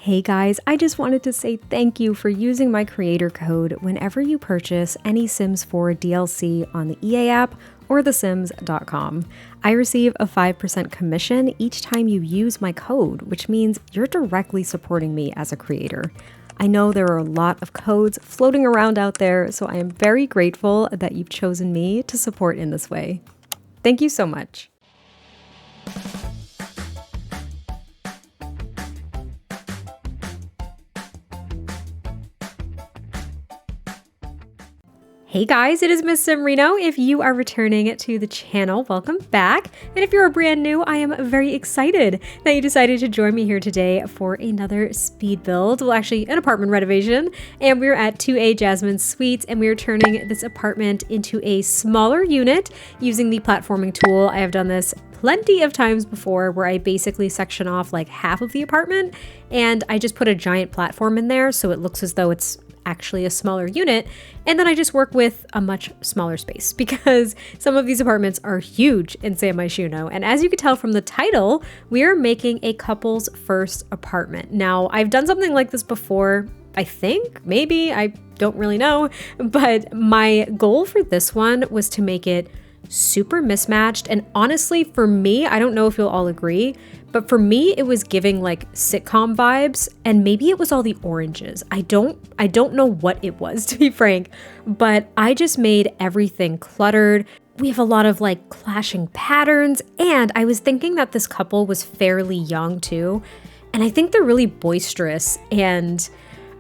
Hey guys, I just wanted to say thank you for using my creator code whenever you purchase any Sims 4 DLC on the EA app or thesims.com. I receive a 5% commission each time you use my code, which means you're directly supporting me as a creator. I know there are a lot of codes floating around out there, so I am very grateful that you've chosen me to support in this way. Thank you so much. Hey guys, it is MissSimReno. If you are returning to the channel, welcome back. And if you're brand new, I am very excited that you decided to join me here today for another speed build. Well, actually an apartment renovation. And we're at 2A Jasmine Suites, and we're turning this apartment into a smaller unit using the platforming tool. I have done this plenty of times before where I basically section off like half of the apartment and I just put a giant platform in there so it looks as though it's actually a smaller unit, and then I just work with a much smaller space because some of these apartments are huge in Myshuno. And as you can tell from the title, we are making a couple's first apartment. Now, I've done something like this before, I think, maybe, I don't really know, but my goal for this one was to make it super mismatched. And honestly, for me, I don't know if you'll all agree, but for me, it was giving like sitcom vibes, and maybe it was all the oranges. I don't know what it was, to be frank, but I just made everything cluttered. We have a lot of like clashing patterns, and I was thinking that this couple was fairly young too, and I think they're really boisterous and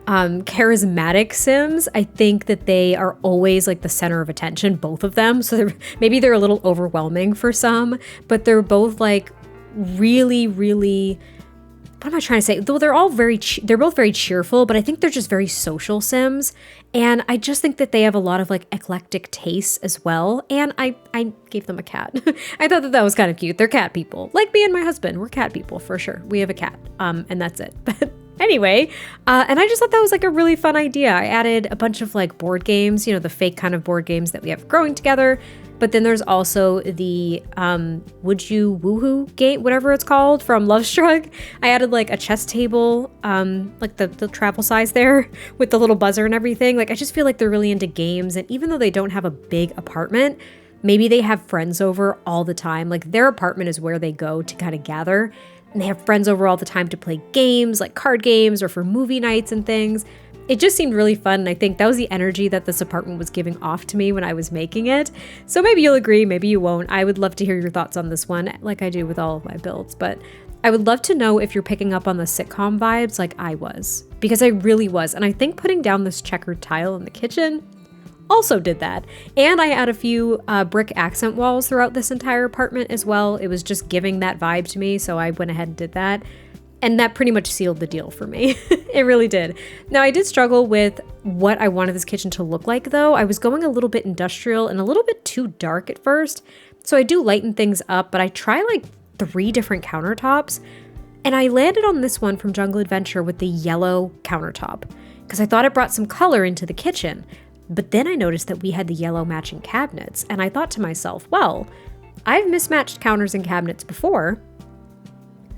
charismatic Sims. I think that they are always like the center of attention, both of them. So maybe they're a little overwhelming for some, but they're both like really, what am I trying to say? Though they're both very cheerful, but I think they're just very social Sims. And I just think that they have a lot of like eclectic tastes as well. And I gave them a cat. I thought that was kind of cute. They're cat people. Like me and my husband, we're cat people for sure. We have a cat, and that's it. But anyway, and I just thought that was like a really fun idea. I added a bunch of like board games, you know, the fake kind of board games that we have growing together. But then there's also the Would You Woohoo game, whatever it's called, from Love Struck. I added like a chess table, like the travel size there with the little buzzer and everything. Like I just feel like they're really into games. And even though they don't have a big apartment, maybe they have friends over all the time. Like their apartment is where they go to kind of gather. And they have friends over all the time to play games, like card games or for movie nights and things. It just seemed really fun, and I think that was the energy that this apartment was giving off to me when I was making it. So maybe you'll agree, maybe you won't. I would love to hear your thoughts on this one, like I do with all of my builds, but I would love to know if you're picking up on the sitcom vibes like I was, because I really was. And I think putting down this checkered tile in the kitchen also did that. And I add a few brick accent walls throughout this entire apartment as well. It was just giving that vibe to me, so I went ahead and did that. And that pretty much sealed the deal for me. It really did. Now, I did struggle with what I wanted this kitchen to look like, though. I was going a little bit industrial and a little bit too dark at first. So I do lighten things up, but I try like 3 different countertops. And I landed on this one from Jungle Adventure with the yellow countertop because I thought it brought some color into the kitchen. But then I noticed that we had the yellow matching cabinets. And I thought to myself, well, I've mismatched counters and cabinets before.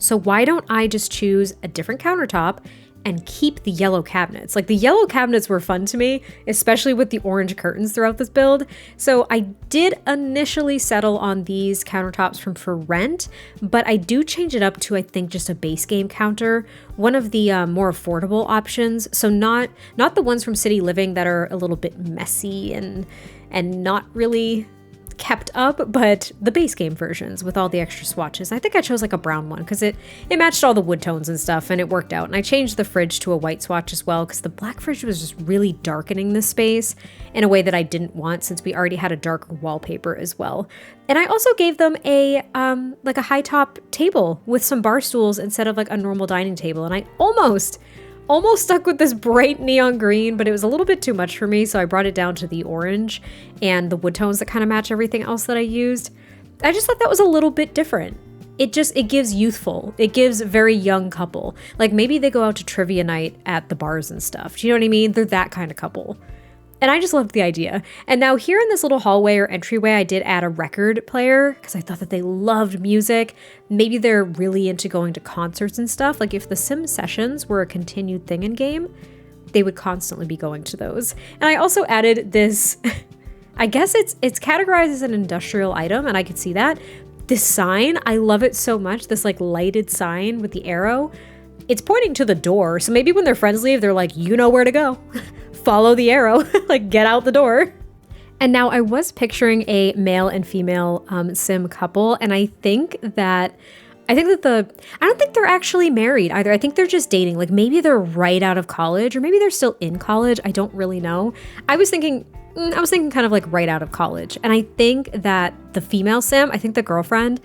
So why don't I just choose a different countertop and keep the yellow cabinets? Like the yellow cabinets were fun to me, especially with the orange curtains throughout this build. So I did initially settle on these countertops from For Rent, but I do change it up to, I think, just a base game counter, one of the more affordable options. So not the ones from City Living that are a little bit messy and not really kept up, but the base game versions with all the extra swatches. I think I chose like a brown one because it matched all the wood tones and stuff, and it worked out. And I changed the fridge to a white swatch as well because the black fridge was just really darkening this space in a way that I didn't want since we already had a darker wallpaper as well. And I also gave them a like a high top table with some bar stools instead of like a normal dining table. And I almost stuck with this bright neon green, but it was a little bit too much for me, so I brought it down to the orange and the wood tones that kind of match everything else that I used. I just thought that was a little bit different. It gives youthful. It gives very young couple. Like maybe they go out to trivia night at the bars and stuff. Do you know what I mean? They're that kind of couple. And I just loved the idea. And now here in this little hallway or entryway, I did add a record player because I thought that they loved music. Maybe they're really into going to concerts and stuff. Like if the Sim sessions were a continued thing in game, they would constantly be going to those. And I also added this, I guess it's categorized as an industrial item, and I could see that. This sign, I love it so much. This like lighted sign with the arrow. It's pointing to the door. So maybe when their friends leave, they're like, you know where to go. Follow the arrow, like get out the door. And now I was picturing a male and female Sim couple. And I think that I don't think they're actually married either. I think they're just dating. Like maybe they're right out of college or maybe they're still in college. I don't really know. I was thinking kind of like right out of college. And I think that the female Sim, I think the girlfriend,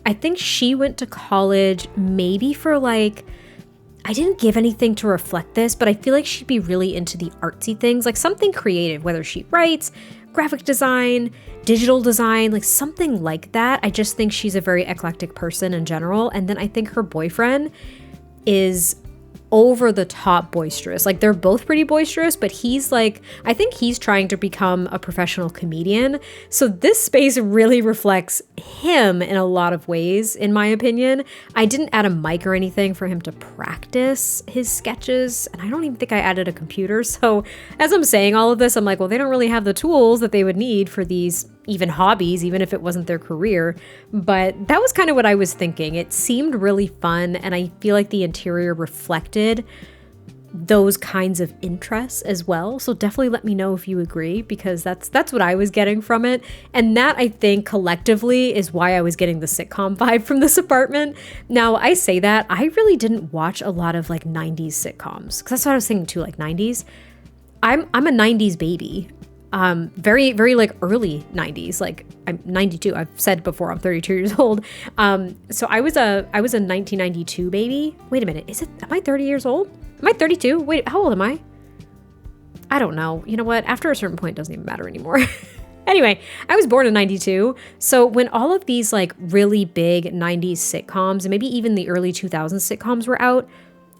I think she went to college maybe for like, I didn't give anything to reflect this, but I feel like she'd be really into the artsy things, like something creative, whether she writes, graphic design, digital design, like something like that. I just think she's a very eclectic person in general. And then I think her boyfriend is over the top boisterous. Like they're both pretty boisterous, but he's like, I think he's trying to become a professional comedian. So this space really reflects him in a lot of ways, in my opinion. I didn't add a mic or anything for him to practice his sketches, and I don't even think I added a computer. So as I'm saying all of this, I'm like, well, they don't really have the tools that they would need for these even hobbies, even if it wasn't their career. But that was kind of what I was thinking. It seemed really fun, and I feel like the interior reflected those kinds of interests as well. So definitely let me know if you agree, because that's what I was getting from it. And that, I think, collectively is why I was getting the sitcom vibe from this apartment. Now, I say that, I really didn't watch a lot of like 90s sitcoms, because that's what I was thinking too, like 90s. I'm a 90s baby. Very, very like early 90s, like I'm 92. I've said before, I'm 32 years old. So I was a 1992 baby. Wait a minute. Am I 30 years old? Am I 32? Wait, how old am I? I don't know. You know what? After a certain point, it doesn't even matter anymore. Anyway, I was born in 92. So when all of these like really big 90s sitcoms and maybe even the early 2000s sitcoms were out,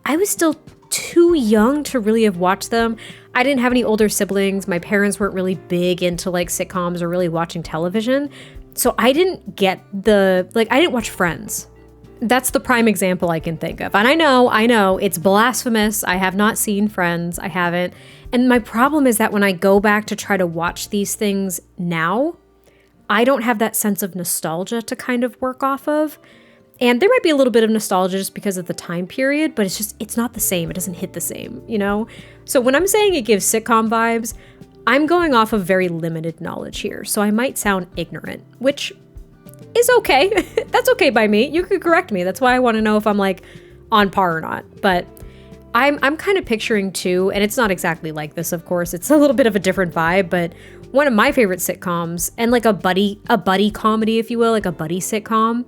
I was still too young to really have watched them. I didn't have any older siblings. My parents weren't really big into like sitcoms or really watching television. So I didn't get I didn't watch Friends. That's the prime example I can think of. And I know, it's blasphemous. I have not seen Friends. I haven't. And my problem is that when I go back to try to watch these things now, I don't have that sense of nostalgia to kind of work off of. And there might be a little bit of nostalgia just because of the time period, but it's not the same. It doesn't hit the same, you know? So when I'm saying it gives sitcom vibes, I'm going off of very limited knowledge here. So I might sound ignorant, which is okay. That's okay by me. You could correct me. That's why I want to know if I'm like on par or not. But I'm kind of picturing too, and it's not exactly like this, of course. It's a little bit of a different vibe, but one of my favorite sitcoms, and like a buddy comedy, if you will, like a buddy sitcom,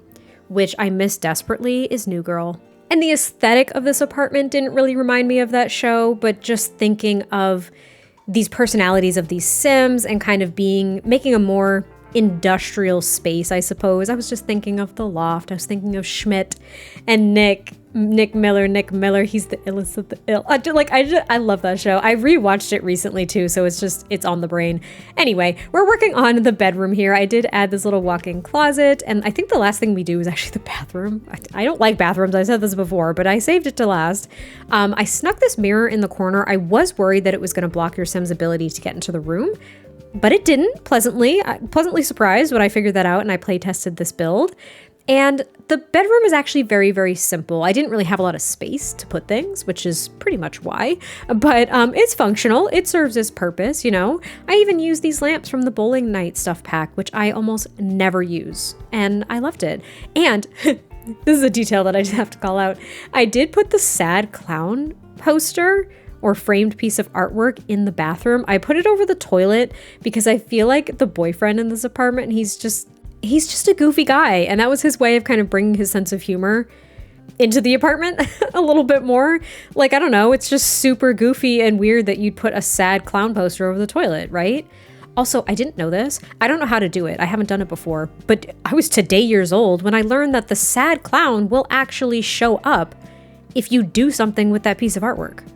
which I miss desperately, is New Girl. And the aesthetic of this apartment didn't really remind me of that show, but just thinking of these personalities of these Sims and kind of making a more industrial space, I suppose. I was just thinking of the loft. I was thinking of Schmidt and Nick Miller. He's the illest of the ill. I love that show. I rewatched it recently too, so it's on the brain. Anyway, we're working on the bedroom here. I did add this little walk-in closet, and I think the last thing we do is actually the bathroom. I don't like bathrooms. I said this before, but I saved it to last. I snuck this mirror in the corner. I was worried that it was going to block your Sim's ability to get into the room, but it didn't. Pleasantly surprised when I figured that out and I play tested this build. And the bedroom is actually very, very simple. I didn't really have a lot of space to put things, which is pretty much why, but it's functional. It serves its purpose, you know. I even use these lamps from the bowling night stuff pack, which I almost never use, and I loved it. And this is a detail that I just have to call out. I did put the sad clown poster or framed piece of artwork in the bathroom. I put it over the toilet because I feel like the boyfriend in this apartment, he's just a goofy guy. And that was his way of kind of bringing his sense of humor into the apartment a little bit more. Like, I don't know, it's just super goofy and weird that you'd put a sad clown poster over the toilet, right? Also, I didn't know this. I don't know how to do it. I haven't done it before, but I was today years old when I learned that the sad clown will actually show up if you do something with that piece of artwork.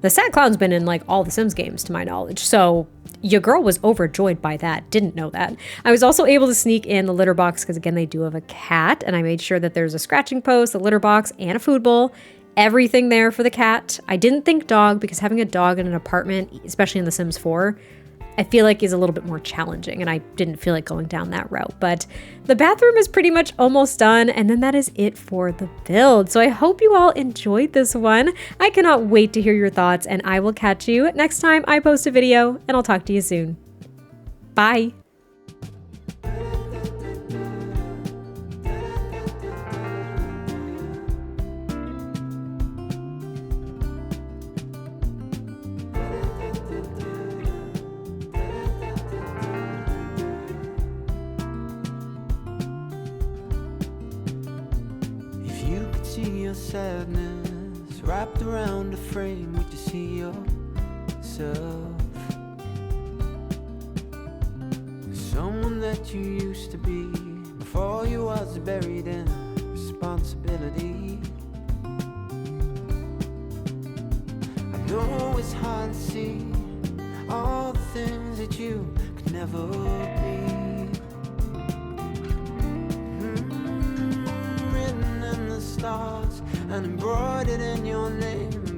The sad clown's been in like all the Sims games to my knowledge, so Your girl was overjoyed by that. Didn't know that. I was also able to sneak in the litter box because, again, they do have a cat, and I made sure that there's a scratching post, a litter box, and a food bowl. Everything there for the cat. I didn't think dog because having a dog in an apartment, especially in The Sims 4, I feel like is a little bit more challenging, and I didn't feel like going down that route. But the bathroom is pretty much almost done, and then that is it for the build. So I hope you all enjoyed this one. I cannot wait to hear your thoughts, and I will catch you next time I post a video, and I'll talk to you soon. Bye. See your sadness wrapped around a frame. Would you see yourself? Someone that you used to be before you was buried in responsibility. I know it's hard to see all the things that you could never be. Stars and embroidered in your name.